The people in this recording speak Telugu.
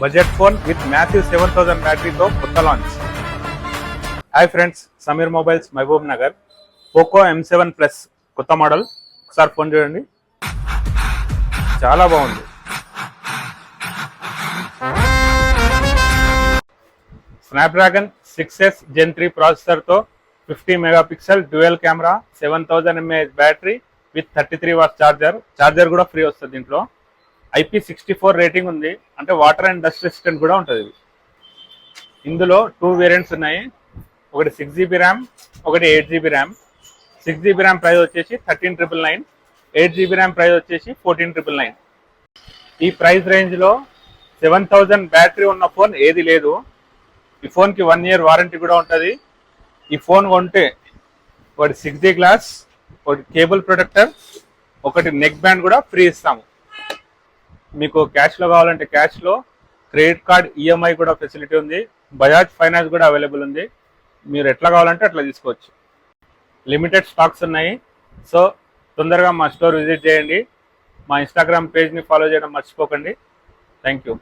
బడ్జెట్ ఫోన్ విత్ మ్యాసివ్ 7000 బ్యాటరీతో కొత్త launch. Hi friends, Sameer Mobiles, Mahabubnagar. Poco M7 Plus కొత్త మోడల్. ఒకసారి ఫోన్ చూడండి, చాలా బాగుంది. స్నాప్డ్రాగన్ 6S Gen 3 ప్రాసెసర్తో 50 megapixel dual camera, 7000 mAh battery with 33 watts charger కూడా ఫ్రీ వస్తుంది. దీంట్లో IP64 రేటింగ్ ఉంది, అంటే వాటర్ అండ్ డస్ట్ రెసిస్టెంట్ కూడా ఉంటుంది. ఇందులో 2 వేరియంట్స్ ఉన్నాయి, ఒకటి 6GB ర్యామ్, ఒకటి 8GB RAM. 6GB RAM price వచ్చేసి 13,999, 8GB ర్యామ్ ప్రైస్ వచ్చేసి 14,999. ఈ ప్రైస్ రేంజ్లో 7000 బ్యాటరీ ఉన్న ఫోన్ ఏది లేదు. ఈ ఫోన్కి 1 year వారంటీ కూడా ఉంటుంది. ఈ ఫోన్ కొంటే ఒకటి 6D గ్లాస్, ఒకటి కేబుల్ ప్రొటెక్టర్, ఒకటి నెక్ బ్యాండ్ కూడా ఫ్రీ ఇస్తాము. మీకు క్యాష్లో కావాలంటే క్యాష్లో, క్రెడిట్ కార్డ్ EMI కూడా ఫెసిలిటీ ఉంది, బజాజ్ ఫైనాన్స్ కూడా అవైలబుల్ ఉంది. మీరు ఎట్లా కావాలంటే అట్లా తీసుకోవచ్చు. లిమిటెడ్ స్టాక్స్ ఉన్నాయి, సో తొందరగా మా స్టోర్ విజిట్ చేయండి. మా ఇన్స్టాగ్రామ్ పేజ్ని ఫాలో చేయడం మర్చిపోకండి. Thank you.